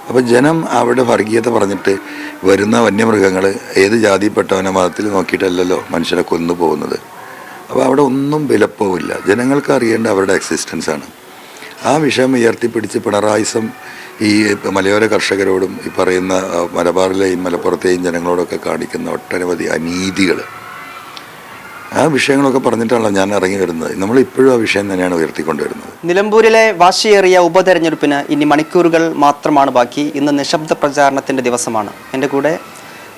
അപ്പോൾ ജനം അവിടെ വർഗീയത പറഞ്ഞിട്ട് വരുന്ന വന്യമൃഗങ്ങൾ ഏത് ജാതിയിൽപ്പെട്ടവനെ മതത്തിൽ നോക്കിയിട്ടല്ലല്ലോ മനുഷ്യരെ കൊന്നു പോകുന്നത്. അപ്പോൾ അവിടെ ഒന്നും വിലപ്പോവില്ല. ജനങ്ങൾക്ക് അറിയേണ്ട അവരുടെ എക്സിസ്റ്റൻസാണ്. ആ വിഷയം ഉയർത്തിപ്പിടിച്ച് പിണറായിസം ഈ മലയോര കർഷകരോടും ഈ പറയുന്ന മലബാറിലെയും മലപ്പുറത്തെയും ജനങ്ങളോടൊക്കെ കാണിക്കുന്ന ഒട്ടനവധി അനീതികൾ, ആ വിഷയങ്ങളൊക്കെ പറഞ്ഞിട്ടാണല്ലോ ഞാൻ ഇറങ്ങി വരുന്നത്. നമ്മളിപ്പോഴും ആ വിഷയം തന്നെയാണ് ഉയർത്തിക്കൊണ്ടുവരുന്നത്. നിലമ്പൂരിലെ വാശിയേറിയ ഉപതെരഞ്ഞെടുപ്പിന് ഇനി മണിക്കൂറുകൾ മാത്രമാണ് ബാക്കി. ഇന്ന് നിശബ്ദ പ്രചാരണത്തിൻ്റെ ദിവസമാണ്. എൻ്റെ കൂടെ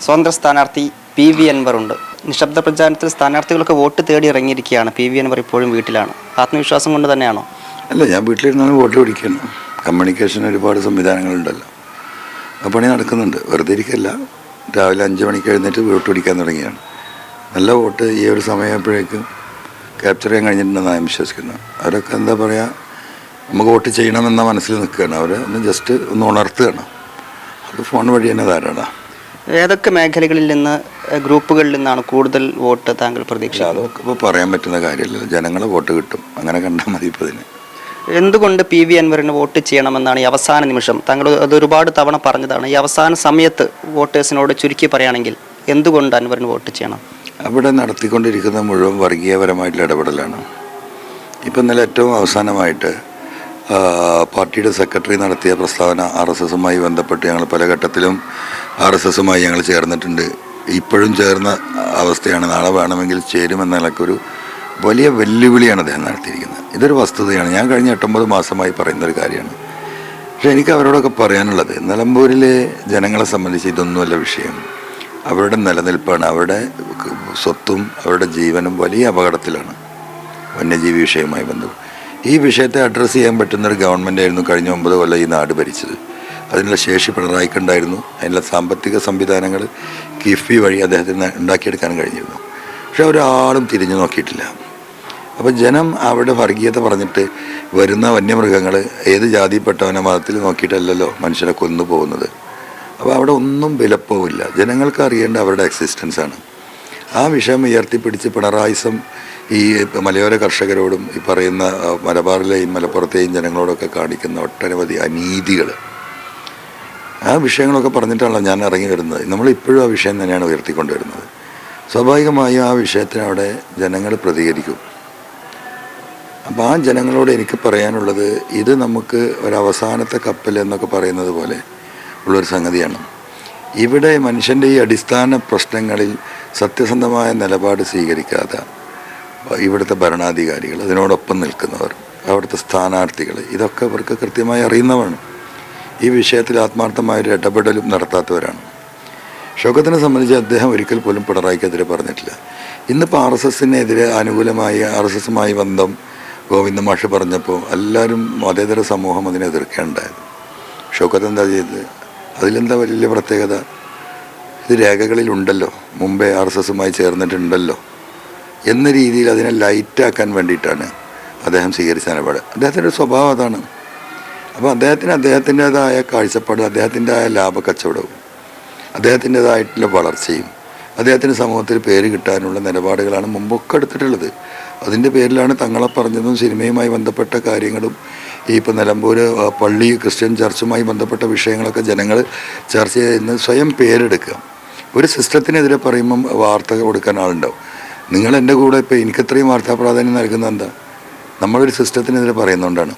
സ്വതന്ത്ര സ്ഥാനാർത്ഥി PV അൻവർ ഉണ്ട്. നിശബ്ദ പ്രചാരണത്തിൽ സ്ഥാനാർത്ഥികളൊക്കെ വോട്ട് തേടി ഇറങ്ങിയിരിക്കുകയാണ്. PV അൻവർ ഇപ്പോഴും വീട്ടിലാണ്. ആത്മവിശ്വാസം കൊണ്ട് തന്നെയാണോ? അല്ല, ഞാൻ വീട്ടിലിരുന്നാലും വോട്ട് പിടിക്കണം. കമ്മ്യൂണിക്കേഷൻ ഒരുപാട് സംവിധാനങ്ങളുണ്ടല്ലോ, ആ പണി നടക്കുന്നുണ്ട്. വെറുതെ ഇരിക്കല്ല. രാവിലെ 5 മണിക്ക് എഴുന്നേറ്റ് വോട്ട് പിടിക്കാൻ തുടങ്ങിയാണ്. നല്ല വോട്ട് ഈ ഒരു സമയപ്പോഴേക്കും ക്യാപ്ചർ ചെയ്യാൻ കഴിഞ്ഞിട്ടുണ്ടെന്ന് ഞാൻ വിശ്വസിക്കുന്നു. അവരൊക്കെ എന്താ പറയുക, നമുക്ക് വോട്ട് ചെയ്യണമെന്ന മനസ്സിൽ നിൽക്കുകയാണ്. അവർ ഒന്ന് ജസ്റ്റ് ഒന്ന് ഉണർത്തുകയാണ്. അത് ഫോൺ വഴി തന്നെ ധാരാളം. ഏതൊക്കെ മേഖലകളിൽ നിന്ന്, ഗ്രൂപ്പുകളിൽ നിന്നാണ് കൂടുതൽ വോട്ട് താങ്കൾ പ്രതീക്ഷിക്കുന്നത്? അതൊക്കെ ഇപ്പോൾ പറയാൻ പറ്റുന്ന കാര്യമില്ല. ജനങ്ങളെ വോട്ട് കിട്ടും, അങ്ങനെ കണ്ടാൽ മതി. ഇപ്പോൾ ഇതിന് എന്തുകൊണ്ട് PV അൻവറിന് വോട്ട് ചെയ്യണമെന്നാണ് ഈ അവസാന നിമിഷം? താങ്കൾ അത് ഒരുപാട് തവണ പറഞ്ഞതാണ്. ഈ അവസാന സമയത്ത് വോട്ടേഴ്സിനോട് ചുരുക്കി പറയുകയാണെങ്കിൽ എന്തുകൊണ്ട് അൻവറിന് വോട്ട് ചെയ്യണം? അവിടെ നടത്തിക്കൊണ്ടിരിക്കുന്ന മുഴുവൻ വർഗീയപരമായിട്ടുള്ള ഇടപെടലാണ്. ഇപ്പം ഇന്നലെ ഏറ്റവും അവസാനമായിട്ട് പാർട്ടിയുടെ സെക്രട്ടറി നടത്തിയ പ്രസ്താവന RSSുമായി ബന്ധപ്പെട്ട് ഞങ്ങൾ പല ഘട്ടത്തിലും RSSുമായി ഞങ്ങൾ ചേർന്നിട്ടുണ്ട്. ഇപ്പോഴും ചേർന്ന അവസ്ഥയാണ്. നാളെ വേണമെങ്കിൽ ചേരുമെന്നൊരു വലിയ വെല്ലുവിളിയാണ് അദ്ദേഹം നടത്തിയിരിക്കുന്നത്. ഇതൊരു വസ്തുതയാണ്. ഞാൻ കഴിഞ്ഞ 8-9 മാസമായി പറയുന്നൊരു കാര്യമാണ്. പക്ഷേ എനിക്ക് അവരോടൊക്കെ പറയാനുള്ളത്, നിലമ്പൂരിലെ ജനങ്ങളെ സംബന്ധിച്ച് ഇതൊന്നുമല്ല വിഷയം. അവരുടെ നിലനിൽപ്പാണ്. അവരുടെ സ്വത്തും അവരുടെ ജീവനും വലിയ അപകടത്തിലാണ് വന്യജീവി വിഷയവുമായി ബന്ധപ്പെട്ട്. ഈ വിഷയത്തെ അഡ്രസ്സ് ചെയ്യാൻ പറ്റുന്നൊരു ഗവൺമെൻറ്റായിരുന്നു കഴിഞ്ഞ 9 കൊല്ലം ഈ നാട് ഭരിച്ചത്. അതിനുള്ള ശേഷി പിണറായിക്കുണ്ടായിരുന്നു. അതിനുള്ള സാമ്പത്തിക സംവിധാനങ്ങൾ കിഫ്ബി വഴി അദ്ദേഹത്തിന് ഉണ്ടാക്കിയെടുക്കാൻ കഴിഞ്ഞിരുന്നു. പക്ഷെ ഒരാളും തിരിഞ്ഞു നോക്കിയിട്ടില്ല. അപ്പോൾ ജനം അവിടെ വർഗീയത പറഞ്ഞിട്ട് വരുന്ന വന്യമൃഗങ്ങൾ ഏത് ജാതിയിൽപ്പെട്ടവനെ മതത്തിൽ നോക്കിയിട്ടല്ലല്ലോ മനുഷ്യരെ കൊന്നു പോകുന്നത്. അപ്പോൾ അവിടെ ഒന്നും വിലപ്പോവില്ല. ജനങ്ങൾക്ക് അറിയേണ്ട അവരുടെ എക്സിസ്റ്റൻസാണ്. ആ വിഷയം ഉയർത്തിപ്പിടിച്ച് പിണറായിസം ഈ മലയോര കർഷകരോടും ഈ പറയുന്ന മലബാറിലെയും മലപ്പുറത്തെയും ജനങ്ങളോടൊക്കെ കാണിക്കുന്ന ഒട്ടനവധി അനീതികൾ, ആ വിഷയങ്ങളൊക്കെ പറഞ്ഞിട്ടാണല്ലോ ഞാൻ ഇറങ്ങി വരുന്നത്. നമ്മളിപ്പോഴും ആ വിഷയം തന്നെയാണ് ഉയർത്തിക്കൊണ്ടുവരുന്നത്. സ്വാഭാവികമായും ആ വിഷയത്തിന് അവിടെ ജനങ്ങൾ പ്രതികരിക്കും. അപ്പോൾ ആ ജനങ്ങളോട് എനിക്ക് പറയാനുള്ളത്, ഇത് നമുക്ക് ഒരവസാനത്തെ കപ്പൽ എന്നൊക്കെ പറയുന്നത് പോലെ ഉള്ളൊരു സംഗതിയാണ്. ഇവിടെ മനുഷ്യൻ്റെ ഈ അടിസ്ഥാന പ്രശ്നങ്ങളിൽ സത്യസന്ധമായ നിലപാട് സ്വീകരിക്കാതെ ഇവിടുത്തെ ഭരണാധികാരികൾ, അതിനോടൊപ്പം നിൽക്കുന്നവർ, അവിടുത്തെ സ്ഥാനാർത്ഥികൾ, ഇതൊക്കെ അവർക്ക് കൃത്യമായി അറിയുന്നതാണ്. ഈ വിഷയത്തിൽ ആത്മാർത്ഥമായൊരു ഇടപെടലും നടത്താത്തവരാണ്. ഷൗക്കത്തിനെ സംബന്ധിച്ച് അദ്ദേഹം ഒരിക്കൽ പോലും പിണറായിക്കെതിരെ പറഞ്ഞിട്ടില്ല. ഇന്നിപ്പോൾ RSSനെതിരെ അനുകൂലമായി RSSുമായി ബന്ധം ഗോവിന്ദ മാഷ് പറഞ്ഞപ്പോൾ എല്ലാവരും മതേതര സമൂഹം അതിനെ എതിർക്കേണ്ടായത്. ഷൗക്കത്ത് എന്താ ചെയ്തത്? അതിലെന്താ വലിയ പ്രത്യേകത? ഇത് രേഖകളിലുണ്ടല്ലോ, മുമ്പേ RSSുമായി ചേർന്നിട്ടുണ്ടല്ലോ എന്ന രീതിയിൽ അതിനെ ലൈറ്റാക്കാൻ വേണ്ടിയിട്ടാണ് അദ്ദേഹം സ്വീകരിച്ച നിലപാട്. അദ്ദേഹത്തിൻ്റെ സ്വഭാവം അതാണ്. അപ്പോൾ അദ്ദേഹത്തിൻ്റേതായ കാഴ്ചപ്പാട്, അദ്ദേഹത്തിൻ്റെതായ ലാഭക്കച്ചവടവും, അദ്ദേഹത്തിൻ്റേതായിട്ടുള്ള വളർച്ചയും, അദ്ദേഹത്തിന് സമൂഹത്തിൽ പേര് കിട്ടാനുള്ള നിലപാടുകളാണ് മുമ്പൊക്കെ എടുത്തിട്ടുള്ളത്. അതിൻ്റെ പേരിലാണ് തങ്ങളെ പറഞ്ഞതും സിനിമയുമായി ബന്ധപ്പെട്ട കാര്യങ്ങളും ഈ ഇപ്പോൾ നിലമ്പൂർ പള്ളി ക്രിസ്ത്യൻ ചർച്ചുമായി ബന്ധപ്പെട്ട വിഷയങ്ങളൊക്കെ ജനങ്ങൾ ചർച്ച ചെയ്യുന്ന സ്വയം പേരെടുക്കുക. ഒരു സിസ്റ്റത്തിനെതിരെ പറയുമ്പം വാർത്ത കൊടുക്കാൻ ആളുണ്ടാവും. നിങ്ങൾ എൻ്റെ കൂടെ ഇപ്പോൾ എനിക്കത്രയും വാർത്താ പ്രാധാന്യം നൽകുന്നത് എന്താ? നമ്മളൊരു സിസ്റ്റത്തിനെതിരെ പറയുന്നതുകൊണ്ടാണ്.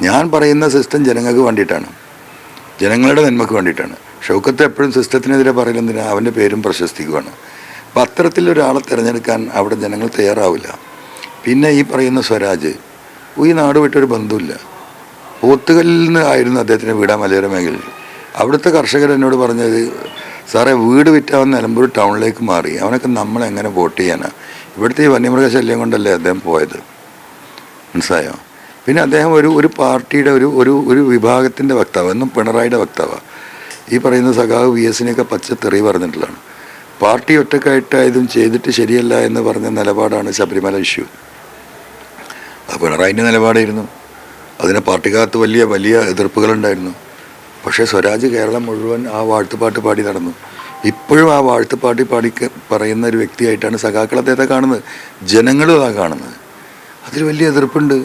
ഞാൻ പറയുന്ന സിസ്റ്റം ജനങ്ങൾക്ക് വേണ്ടിയിട്ടാണ്, ജനങ്ങളുടെ നന്മയ്ക്ക് വേണ്ടിയിട്ടാണ്. ഷൗക്കത്ത് എപ്പോഴും സിസ്റ്റത്തിനെതിരെ പറയുന്നതിന് അവൻ്റെ പേരും പ്രശസ്തിക്കുവാണ്. അപ്പം അത്തരത്തിലൊരാളെ തിരഞ്ഞെടുക്കാൻ അവിടെ ജനങ്ങൾ തയ്യാറാവില്ല. പിന്നെ ഈ പറയുന്ന സ്വരാജ് ഈ നാട് വിട്ടൊരു ബന്ധമില്ല. പോത്തുകല്ലിൽ നിന്ന് ആയിരുന്നു അദ്ദേഹത്തിന് വീടാ മലയോര മേഖലയിൽ. അവിടുത്തെ കർഷകർ എന്നോട് പറഞ്ഞത്, സാറേ വീട് വിറ്റാവുന്ന നിലമ്പൂർ ടൗണിലേക്ക് മാറി, അവനൊക്കെ നമ്മളെങ്ങനെ വോട്ട് ചെയ്യാനാണ്? ഇവിടുത്തെ ഈ വന്യമൃഗശല്യം കൊണ്ടല്ലേ അദ്ദേഹം പോയത്. മനസ്സിലായോ? പിന്നെ അദ്ദേഹം ഒരു പാർട്ടിയുടെ ഒരു വിഭാഗത്തിൻ്റെ വക്താവ്, എന്നും പിണറായിയുടെ വക്താവാണ്. ഈ പറയുന്ന സഖാവ് VSനെയൊക്കെ പച്ചത്തെറി പറഞ്ഞിട്ടുള്ളതാണ്. പാർട്ടി ഒറ്റക്കായിട്ടായതും ചെയ്തിട്ട് ശരിയല്ല എന്ന് പറഞ്ഞ നിലപാടാണ് ശബരിമല ഇഷ്യൂ. അത് പിണറായിൻ്റെ നിലപാടായിരുന്നു. അതിനെ പാർട്ടിക്കകത്ത് വലിയ വലിയ എതിർപ്പുകളുണ്ടായിരുന്നു. പക്ഷേ സ്വരാജ് കേരളം മുഴുവൻ ആ വാഴ്ത്തുപാട്ട് പാടി നടന്നു. ഇപ്പോഴും ആ വാഴ്ത്തുപാട്ട് പറയുന്ന ഒരു വ്യക്തിയായിട്ടാണ് സഖാക്കൾ അദ്ദേഹത്തെ കാണുന്നത്, ജനങ്ങളും അതാ കാണുന്നത്. അതിൽ വലിയ എതിർപ്പുണ്ട്.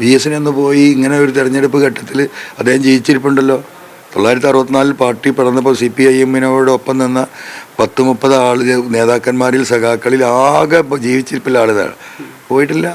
VSനെ ഒന്ന് പോയി ഇങ്ങനെ ഒരു തെരഞ്ഞെടുപ്പ് ഘട്ടത്തിൽ അദ്ദേഹം ജയിച്ചിരിപ്പുണ്ടല്ലോ. 1964 പാർട്ടി പിറന്നപ്പോൾ CPIM-നോടൊപ്പം നിന്ന 10-30 ആൾ നേതാക്കന്മാരിൽ സഖാക്കളിൽ ആകെ ജീവിച്ചിരിപ്പില്ല ആളുകൾ പോയിട്ടില്ല.